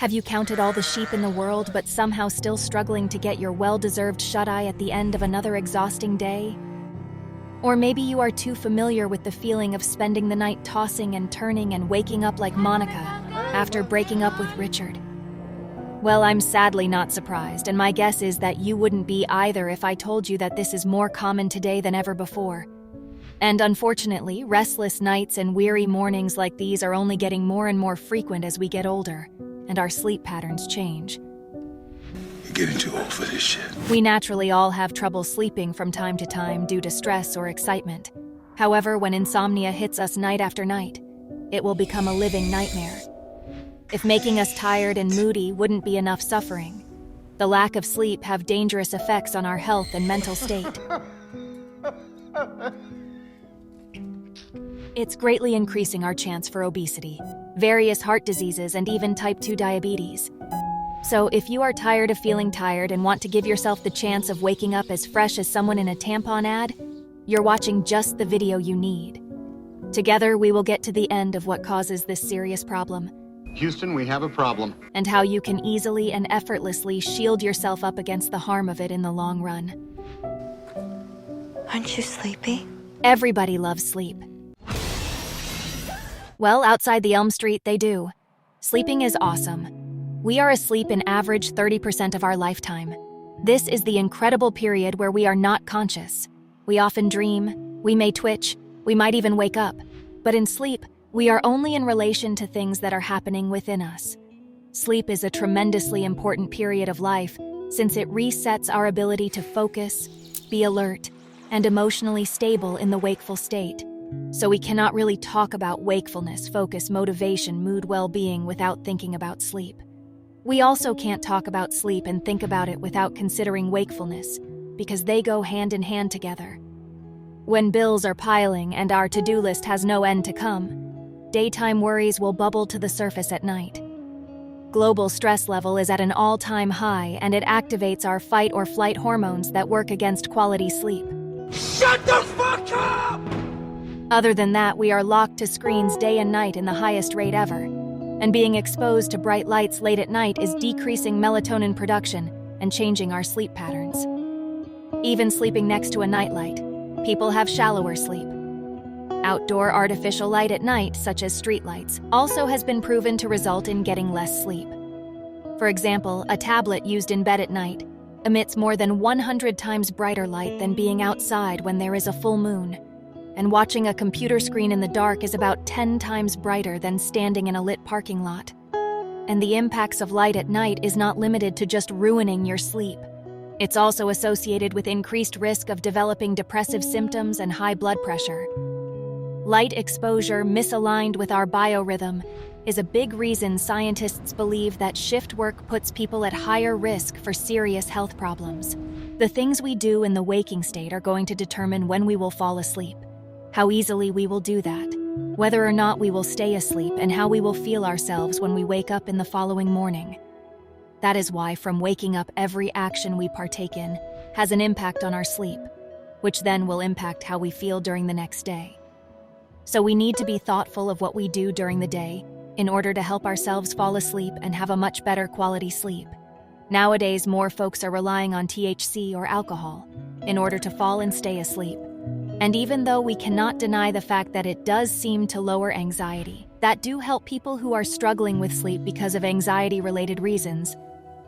Have you counted all the sheep in the world but somehow still struggling to get your well-deserved shut-eye at the end of another exhausting day? Or maybe you are too familiar with the feeling of spending the night tossing and turning and waking up like Monica after breaking up with Richard. Well, I'm sadly not surprised, and my guess is that you wouldn't be either if I told you that this is more common today than ever before. And unfortunately, restless nights and weary mornings like these are only getting more and more frequent as we get older, and our sleep patterns change. You're getting too old for this shit. We naturally all have trouble sleeping from time to time due to stress or excitement. However, when insomnia hits us night after night, it will become a living nightmare. If making us tired and moody wouldn't be enough suffering, the lack of sleep have dangerous effects on our health and mental state. It's greatly increasing our chance for obesity, various heart diseases, and even type 2 diabetes. So if you are tired of feeling tired and want to give yourself the chance of waking up as fresh as someone in a tampon ad, you're watching just the video you need. Together, we will get to the end of what causes this serious problem. Houston, we have a problem. And how you can easily and effortlessly shield yourself up against the harm of it in the long run. Aren't you sleepy? Everybody loves sleep. Well, outside the Elm Street, they do. Sleeping is awesome. We are asleep an average 30% of our lifetime. This is the incredible period where we are not conscious. We often dream, we may twitch, we might even wake up. But in sleep, we are only in relation to things that are happening within us. Sleep is a tremendously important period of life since it resets our ability to focus, be alert, and emotionally stable in the wakeful state. So we cannot really talk about wakefulness, focus, motivation, mood, well-being without thinking about sleep. We also can't talk about sleep and think about it without considering wakefulness, because they go hand in hand together. When bills are piling and our to-do list has no end to come, daytime worries will bubble to the surface at night. Global stress level is at an all-time high, and it activates our fight or flight hormones that work against quality sleep. Shut the fuck up! Other than that, we are locked to screens day and night in the highest rate ever, and being exposed to bright lights late at night is decreasing melatonin production and changing our sleep patterns. Even sleeping next to a nightlight, people have shallower sleep. Outdoor artificial light at night, such as streetlights, also has been proven to result in getting less sleep. For example, a tablet used in bed at night emits more than 100 times brighter light than being outside when there is a full moon. And watching a computer screen in the dark is about 10 times brighter than standing in a lit parking lot. And the impacts of light at night is not limited to just ruining your sleep. It's also associated with increased risk of developing depressive symptoms and high blood pressure. Light exposure misaligned with our biorhythm is a big reason scientists believe that shift work puts people at higher risk for serious health problems. The things we do in the waking state are going to determine when we will fall asleep, how easily we will do that, whether or not we will stay asleep, and how we will feel ourselves when we wake up in the following morning. That is why from waking up, every action we partake in has an impact on our sleep, which then will impact how we feel during the next day. So we need to be thoughtful of what we do during the day in order to help ourselves fall asleep and have a much better quality sleep. Nowadays, more folks are relying on THC or alcohol in order to fall and stay asleep. And even though we cannot deny the fact that it does seem to lower anxiety, that do help people who are struggling with sleep because of anxiety-related reasons,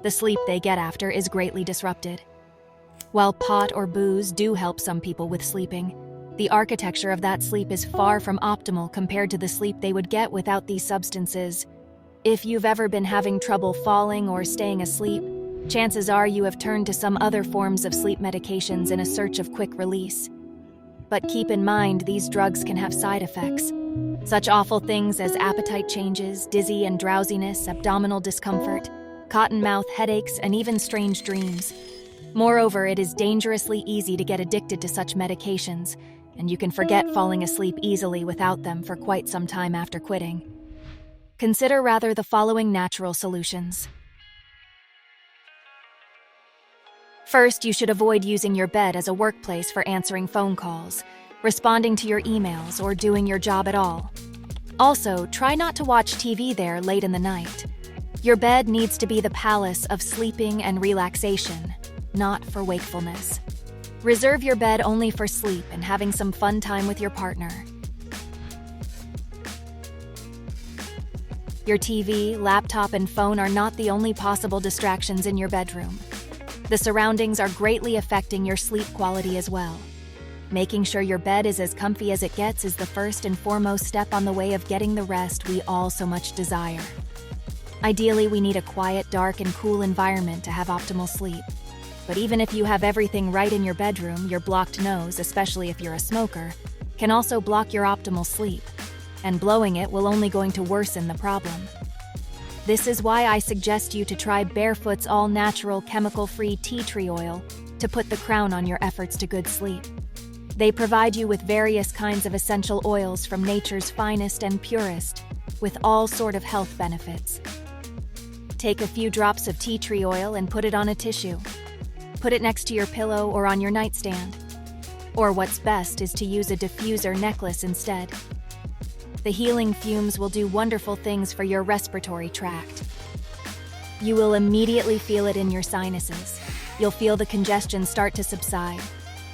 the sleep they get after is greatly disrupted. While pot or booze do help some people with sleeping, the architecture of that sleep is far from optimal compared to the sleep they would get without these substances. If you've ever been having trouble falling or staying asleep, chances are you have turned to some other forms of sleep medications in a search of quick release. But keep in mind, these drugs can have side effects. Such awful things as appetite changes, dizzy and drowsiness, abdominal discomfort, cotton-mouth headaches, and even strange dreams. Moreover, it is dangerously easy to get addicted to such medications, and you can forget falling asleep easily without them for quite some time after quitting. Consider rather the following natural solutions. First, you should avoid using your bed as a workplace for answering phone calls, responding to your emails, or doing your job at all. Also, try not to watch TV there late in the night. Your bed needs to be the palace of sleeping and relaxation, not for wakefulness. Reserve your bed only for sleep and having some fun time with your partner. Your TV, laptop, and phone are not the only possible distractions in your bedroom. The surroundings are greatly affecting your sleep quality as well. Making sure your bed is as comfy as it gets is the first and foremost step on the way of getting the rest we all so much desire. Ideally, we need a quiet, dark, and cool environment to have optimal sleep. But even if you have everything right in your bedroom, your blocked nose, especially if you're a smoker, can also block your optimal sleep. And blowing it will only going to worsen the problem. This is why I suggest you to try Barefoot's all-natural, chemical-free tea tree oil to put the crown on your efforts to good sleep. They provide you with various kinds of essential oils from nature's finest and purest, with all sort of health benefits. Take a few drops of tea tree oil and put it on a tissue. Put it next to your pillow or on your nightstand. Or what's best is to use a diffuser necklace instead. The healing fumes will do wonderful things for your respiratory tract. You will immediately feel it in your sinuses. You'll feel the congestion start to subside.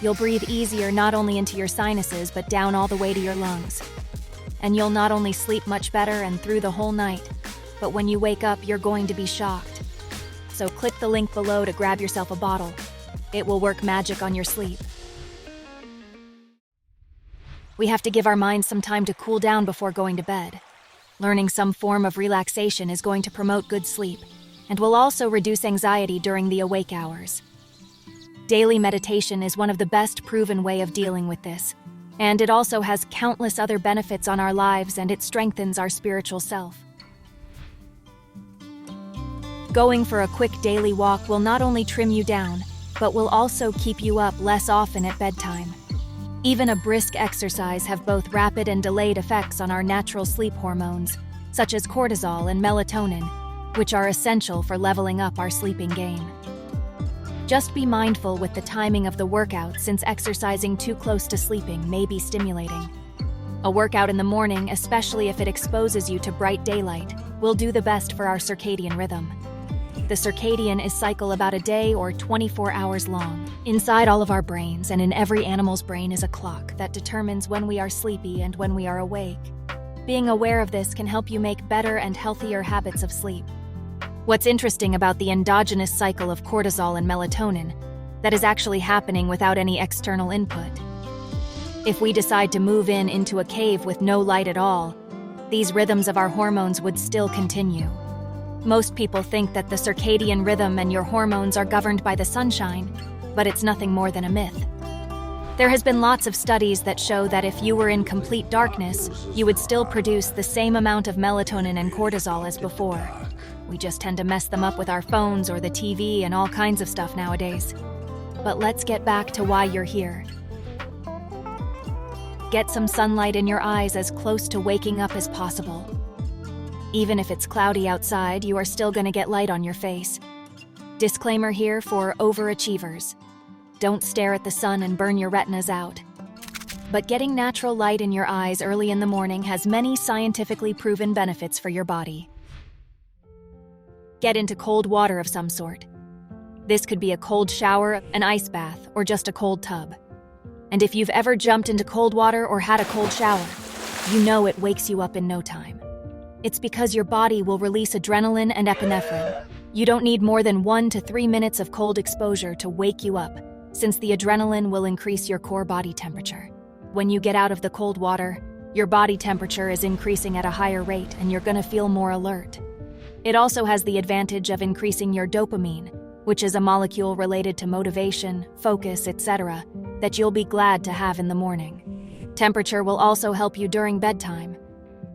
You'll breathe easier not only into your sinuses but down all the way to your lungs. And you'll not only sleep much better and through the whole night, but when you wake up, you're going to be shocked. So click the link below to grab yourself a bottle. It will work magic on your sleep. We have to give our minds some time to cool down before going to bed. Learning some form of relaxation is going to promote good sleep and will also reduce anxiety during the awake hours. Daily meditation is one of the best proven way of dealing with this, and it also has countless other benefits on our lives, and it strengthens our spiritual self. Going for a quick daily walk will not only trim you down, but will also keep you up less often at bedtime. Even a brisk exercise have both rapid and delayed effects on our natural sleep hormones, such as cortisol and melatonin, which are essential for leveling up our sleeping game. Just be mindful with the timing of the workout, since exercising too close to sleeping may be stimulating. A workout in the morning, especially if it exposes you to bright daylight, will do the best for our circadian rhythm. The circadian is cycle about a day or 24 hours long. Inside all of our brains and in every animal's brain is a clock that determines when we are sleepy and when we are awake. Being aware of this can help you make better and healthier habits of sleep. What's interesting about the endogenous cycle of cortisol and melatonin, that is actually happening without any external input. If we decide to move into a cave with no light at all, these rhythms of our hormones would still continue. Most people think that the circadian rhythm and your hormones are governed by the sunshine, but it's nothing more than a myth. There has been lots of studies that show that if you were in complete darkness, you would still produce the same amount of melatonin and cortisol as before. We just tend to mess them up with our phones or the TV and all kinds of stuff nowadays. But let's get back to why you're here. Get some sunlight in your eyes as close to waking up as possible. Even if it's cloudy outside, you are still gonna get light on your face. Disclaimer here for overachievers. Don't stare at the sun and burn your retinas out. But getting natural light in your eyes early in the morning has many scientifically proven benefits for your body. Get into cold water of some sort. This could be a cold shower, an ice bath, or just a cold tub. And if you've ever jumped into cold water or had a cold shower, you know it wakes you up in no time. It's because your body will release adrenaline and epinephrine. You don't need more than 1 to 3 minutes of cold exposure to wake you up, since the adrenaline will increase your core body temperature. When you get out of the cold water, your body temperature is increasing at a higher rate and you're gonna feel more alert. It also has the advantage of increasing your dopamine, which is a molecule related to motivation, focus, etc., that you'll be glad to have in the morning. Temperature will also help you during bedtime.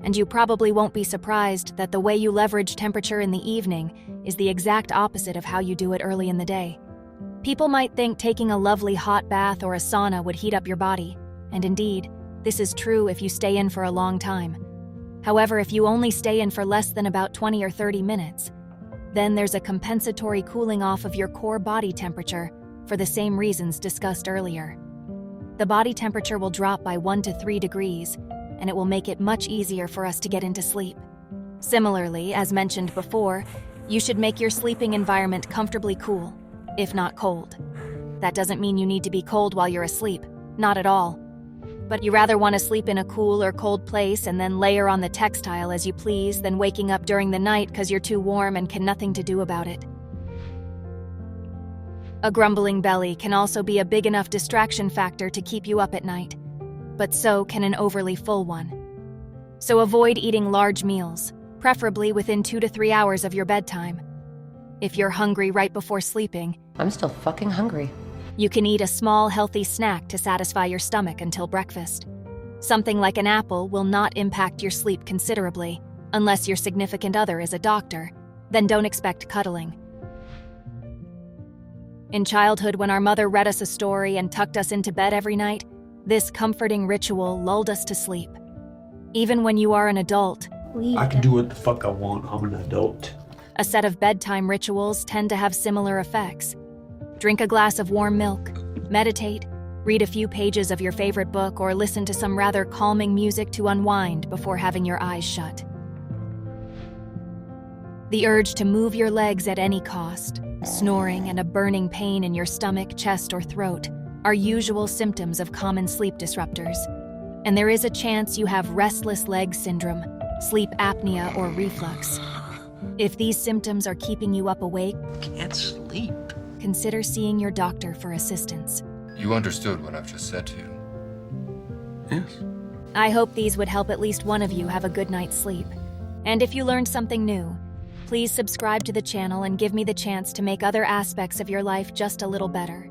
And you probably won't be surprised that the way you leverage temperature in the evening is the exact opposite of how you do it early in the day. People might think taking a lovely hot bath or a sauna would heat up your body, and indeed, this is true if you stay in for a long time. However, if you only stay in for less than about 20 or 30 minutes, then there's a compensatory cooling off of your core body temperature for the same reasons discussed earlier. The body temperature will drop by 1 to 3 degrees, and it will make it much easier for us to get into sleep. Similarly, as mentioned before, you should make your sleeping environment comfortably cool, if not cold. That doesn't mean you need to be cold while you're asleep, not at all. But you rather want to sleep in a cool or cold place and then layer on the textile as you please than waking up during the night because you're too warm and can nothing to do about it. A grumbling belly can also be a big enough distraction factor to keep you up at night, but so can an overly full one. So avoid eating large meals, preferably within 2 to 3 hours of your bedtime. If you're hungry right before sleeping, I'm still fucking hungry. you can eat a small, healthy snack to satisfy your stomach until breakfast. Something like an apple will not impact your sleep considerably, unless your significant other is a doctor, then don't expect cuddling. In childhood, when our mother read us a story and tucked us into bed every night, this comforting ritual lulled us to sleep. Even when you are an adult, I can do what the fuck I want. I'm an adult. a set of bedtime rituals tend to have similar effects. Drink a glass of warm milk, meditate, read a few pages of your favorite book, or listen to some rather calming music to unwind before having your eyes shut. The urge to move your legs at any cost, snoring, and a burning pain in your stomach, chest, or throat are usual symptoms of common sleep disruptors. And there is a chance you have restless leg syndrome, sleep apnea, or reflux. If these symptoms are keeping you up awake, Can't sleep. consider seeing your doctor for assistance. You understood what I've just said to you. Yes. I hope these would help at least one of you have a good night's sleep. And if you learned something new, please subscribe to the channel and give me the chance to make other aspects of your life just a little better.